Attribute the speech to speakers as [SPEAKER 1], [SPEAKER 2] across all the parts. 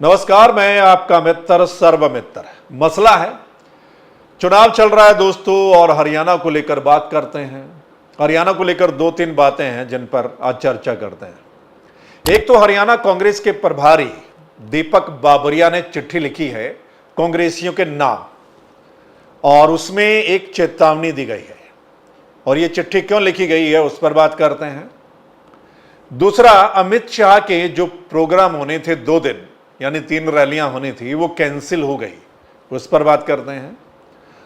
[SPEAKER 1] नमस्कार, मैं आपका मित्र सर्वमित्र। मसला है, चुनाव चल रहा है दोस्तों, और हरियाणा को लेकर बात करते हैं। हरियाणा को लेकर दो तीन बातें हैं जिन पर आज चर्चा करते हैं। एक तो हरियाणा कांग्रेस के प्रभारी दीपक बाबरिया ने चिट्ठी लिखी है कांग्रेसियों के नाम, और उसमें एक चेतावनी दी गई है। और यह चिट्ठी क्यों लिखी गई है उस पर बात करते हैं। दूसरा, अमित शाह के जो प्रोग्राम होने थे 2 दिन, यानी 3 रैलियां होनी थी, वो कैंसिल हो गई, उस पर बात करते हैं।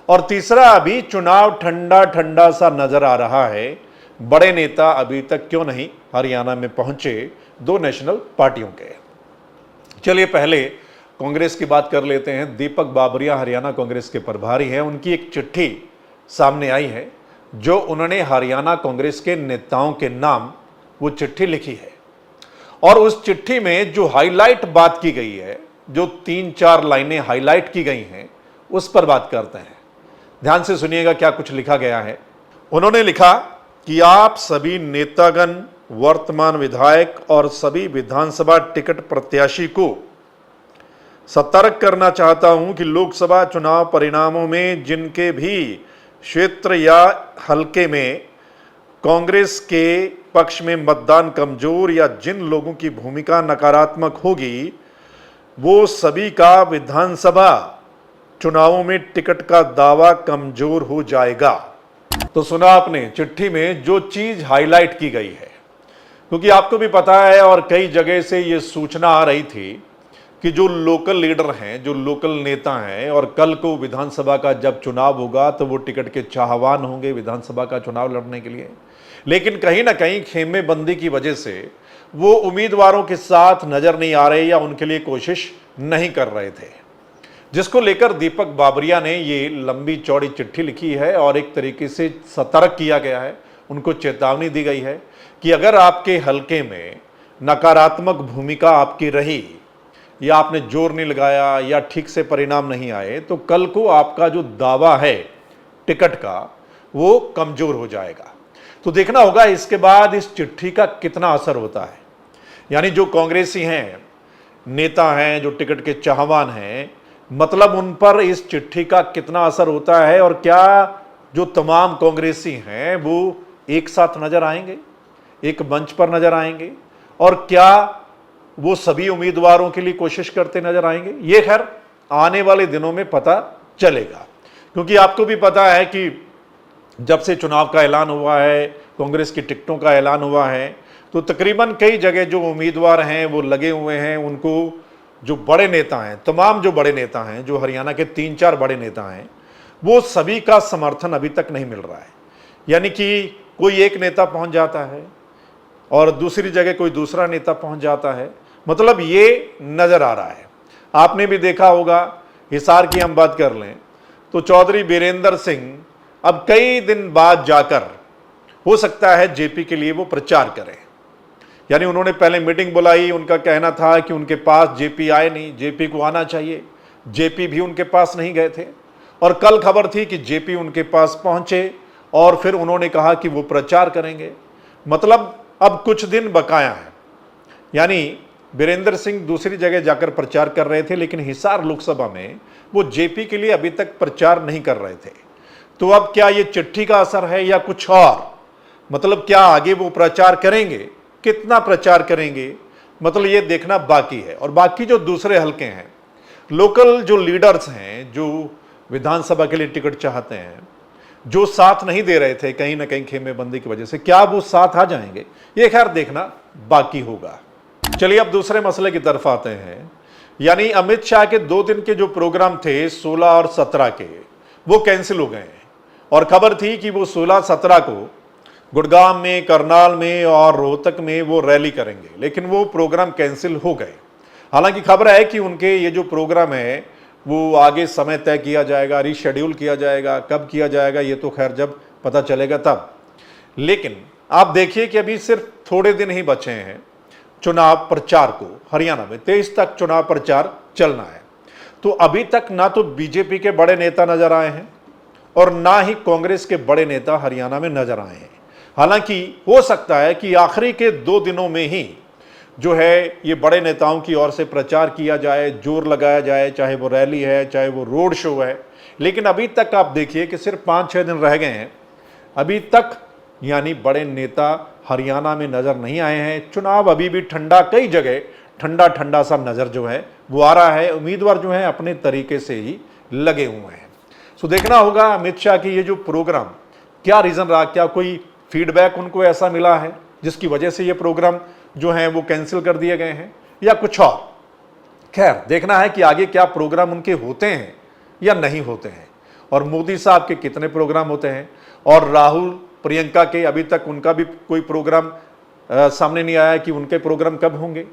[SPEAKER 1] और तीसरा, अभी चुनाव ठंडा ठंडा सा नजर आ रहा है, बड़े नेता अभी तक क्यों नहीं हरियाणा में पहुंचे 2 नेशनल पार्टियों के। चलिए पहले कांग्रेस की बात कर लेते हैं। दीपक बाबरिया हरियाणा कांग्रेस के प्रभारी हैं। उनकी एक चिट्ठी सामने आई है जो उन्होंने हरियाणा कांग्रेस के नेताओं के नाम वो चिट्ठी लिखी है। और उस चिट्ठी में जो हाईलाइट बात की गई है, जो 3-4 लाइनें हाईलाइट की गई हैं, उस पर बात करते हैं। ध्यान से सुनिएगा क्या कुछ लिखा गया है। उन्होंने लिखा कि आप सभी नेतागण, वर्तमान विधायक और सभी विधानसभा टिकट प्रत्याशी को सतर्क करना चाहता हूं कि लोकसभा चुनाव परिणामों में जिनके भी क्षेत्र या हलके में कांग्रेस के पक्ष में मतदान कमजोर या जिन लोगों की भूमिका नकारात्मक होगी, वो सभी का विधानसभा चुनावों में टिकट का दावा कमजोर हो जाएगा। तो सुना आपने चिट्ठी में जो चीज हाईलाइट की गई है, क्योंकि आपको भी पता है और कई जगह से ये सूचना आ रही थी कि जो लोकल लीडर हैं, जो लोकल नेता हैं, और कल को विधानसभा का जब चुनाव होगा तो वो टिकट के चाहवान होंगे विधानसभा का चुनाव लड़ने के लिए। लेकिन कहीं ना कहीं खेमेबंदी की वजह से वो उम्मीदवारों के साथ नजर नहीं आ रहे या उनके लिए कोशिश नहीं कर रहे थे, जिसको लेकर दीपक बाबरिया ने ये लंबी चौड़ी चिट्ठी लिखी है और एक तरीके से सतर्क किया गया है। उनको चेतावनी दी गई है कि अगर आपके हलके में नकारात्मक भूमिका आपकी रही, या आपने जोर नहीं लगाया, या ठीक से परिणाम नहीं आए, तो कल को आपका जो दावा है टिकट का, वो कमजोर हो जाएगा। तो देखना होगा इसके बाद इस चिट्ठी का कितना असर होता है। यानी जो कांग्रेसी हैं, नेता हैं, जो टिकट के चाहवान हैं, मतलब उन पर इस चिट्ठी का कितना असर होता है, और क्या जो तमाम कांग्रेसी हैं वो एक साथ नजर आएंगे, एक मंच पर नजर आएंगे, और क्या वो सभी उम्मीदवारों के लिए कोशिश करते नजर आएंगे। ये खैर आने वाले दिनों में पता चलेगा, क्योंकि आपको भी पता है कि जब से चुनाव का ऐलान हुआ है, कांग्रेस की टिकटों का ऐलान हुआ है, तो तकरीबन कई जगह जो उम्मीदवार हैं वो लगे हुए हैं। उनको जो बड़े नेता हैं, तमाम जो बड़े नेता हैं, जो हरियाणा के 3-4 बड़े नेता हैं, वो सभी का समर्थन अभी तक नहीं मिल रहा है। यानी कि कोई एक नेता पहुंच जाता है और दूसरी जगह कोई दूसरा नेता पहुंच जाता है, मतलब ये नजर आ रहा है। आपने भी देखा होगा, हिसार की हम बात कर लें तो चौधरी बीरेंद्र सिंह अब कई दिन बाद जाकर हो सकता है जेपी के लिए वो प्रचार करें। यानी उन्होंने पहले मीटिंग बुलाई, उनका कहना था कि उनके पास जेपी आए नहीं, जेपी को आना चाहिए। जेपी भी उनके पास नहीं गए थे, और कल खबर थी कि जेपी उनके पास पहुंचे और फिर उन्होंने कहा कि वो प्रचार करेंगे। मतलब अब कुछ दिन बकाया है। यानी बीरेंद्र सिंह दूसरी जगह जाकर प्रचार कर रहे थे, लेकिन हिसार लोकसभा में वो जेपी के लिए अभी तक प्रचार नहीं कर रहे थे। तो अब क्या ये चिट्ठी का असर है या कुछ और? मतलब क्या आगे वो प्रचार करेंगे, कितना प्रचार करेंगे, मतलब ये देखना बाकी है। और बाकी जो दूसरे हलके हैं, लोकल जो लीडर्स हैं, जो विधानसभा के लिए टिकट चाहते हैं, जो साथ नहीं दे रहे थे कहीं ना कहीं खेमेबंदी की वजह से, क्या वो साथ आ जाएंगे, ये खैर देखना बाकी होगा। चलिए अब दूसरे मसले की तरफ आते हैं। यानी अमित शाह के 2 दिन के जो प्रोग्राम थे 16 और 17 के, वो कैंसिल हो गए हैं। और खबर थी कि वो 16-17 को गुड़गांव में, करनाल में और रोहतक में वो रैली करेंगे, लेकिन वो प्रोग्राम कैंसिल हो गए। हालांकि खबर है कि उनके ये जो प्रोग्राम है वो आगे समय तय किया जाएगा, रीशेड्यूल किया जाएगा। कब किया जाएगा ये तो खैर जब पता चलेगा तब। लेकिन आप देखिए कि अभी सिर्फ थोड़े दिन ही बचे हैं चुनाव प्रचार को। हरियाणा में 23 तक चुनाव प्रचार चलना है। तो अभी तक ना तो बीजेपी के बड़े नेता नजर आए हैं और ना ही कांग्रेस के बड़े नेता हरियाणा में नजर आए हैं। हालांकि हो सकता है कि आखिरी के 2 दिनों में ही जो है ये बड़े नेताओं की ओर से प्रचार किया जाए, जोर लगाया जाए, चाहे वो रैली है, चाहे वो रोड शो है। लेकिन अभी तक आप देखिए कि सिर्फ 5-6 दिन रह गए हैं, अभी तक यानी बड़े नेता हरियाणा में नजर नहीं आए हैं। चुनाव अभी भी ठंडा, कई जगह ठंडा ठंडा सा नजर जो है वो आ रहा है। उम्मीदवार जो है अपने तरीके से ही लगे हुए हैं। सो देखना होगा अमित शाह की ये जो प्रोग्राम, क्या रीजन रहा, क्या कोई फीडबैक उनको ऐसा मिला है जिसकी वजह से ये प्रोग्राम जो है वो कैंसिल कर दिए गए हैं, या कुछ और। खैर देखना है कि आगे क्या प्रोग्राम उनके होते हैं या नहीं होते हैं, और मोदी साहब के कितने प्रोग्राम होते हैं, और राहुल प्रियंका के अभी तक उनका भी कोई प्रोग्राम सामने नहीं आया कि उनके प्रोग्राम कब होंगे।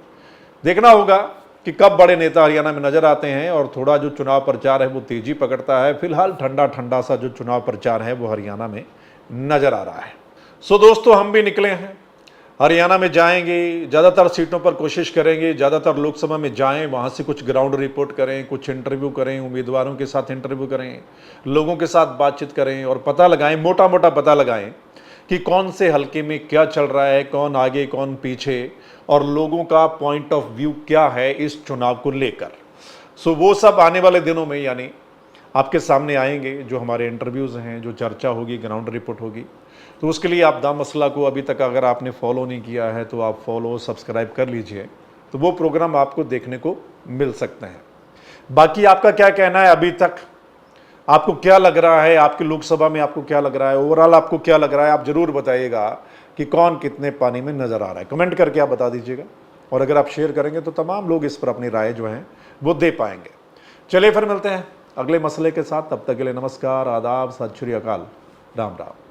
[SPEAKER 1] देखना होगा कि कब बड़े नेता हरियाणा में नजर आते हैं और थोड़ा जो चुनाव प्रचार है वो तेजी पकड़ता है। फिलहाल ठंडा ठंडा सा जो चुनाव प्रचार है वो हरियाणा में नजर आ रहा है। सो दोस्तों, हम भी निकले हैं, हरियाणा में जाएंगे, ज़्यादातर सीटों पर कोशिश करेंगे, ज़्यादातर लोकसभा में जाएं, वहाँ से कुछ ग्राउंड रिपोर्ट करें, कुछ इंटरव्यू करें, उम्मीदवारों के साथ इंटरव्यू करें, लोगों के साथ बातचीत करें और पता लगाएं, मोटा मोटा पता लगाएं कि कौन से हलके में क्या चल रहा है, कौन आगे कौन पीछे, और लोगों का पॉइंट ऑफ व्यू क्या है इस चुनाव को लेकर। सो वो सब आने वाले दिनों में यानी आपके सामने आएंगे, जो हमारे इंटरव्यूज़ हैं, जो चर्चा होगी, ग्राउंड रिपोर्ट होगी। तो उसके लिए आप दा मसला को अभी तक अगर आपने फॉलो नहीं किया है तो आप फॉलो सब्सक्राइब कर लीजिए, तो वो प्रोग्राम आपको देखने को मिल सकते हैं। बाकी आपका क्या कहना है, अभी तक आपको क्या लग रहा है, आपकी लोकसभा में आपको क्या लग रहा है, ओवरऑल आपको क्या लग रहा है, आप जरूर बताइएगा कि कौन कितने पानी में नजर आ रहा है। कमेंट करके आप बता दीजिएगा, और अगर आप शेयर करेंगे तो तमाम लोग इस पर अपनी राय जो है वो दे पाएंगे। चलिए फिर मिलते हैं अगले मसले के साथ, तब तक के लिए नमस्कार, आदाब, सत श्री अकाल, राम राम।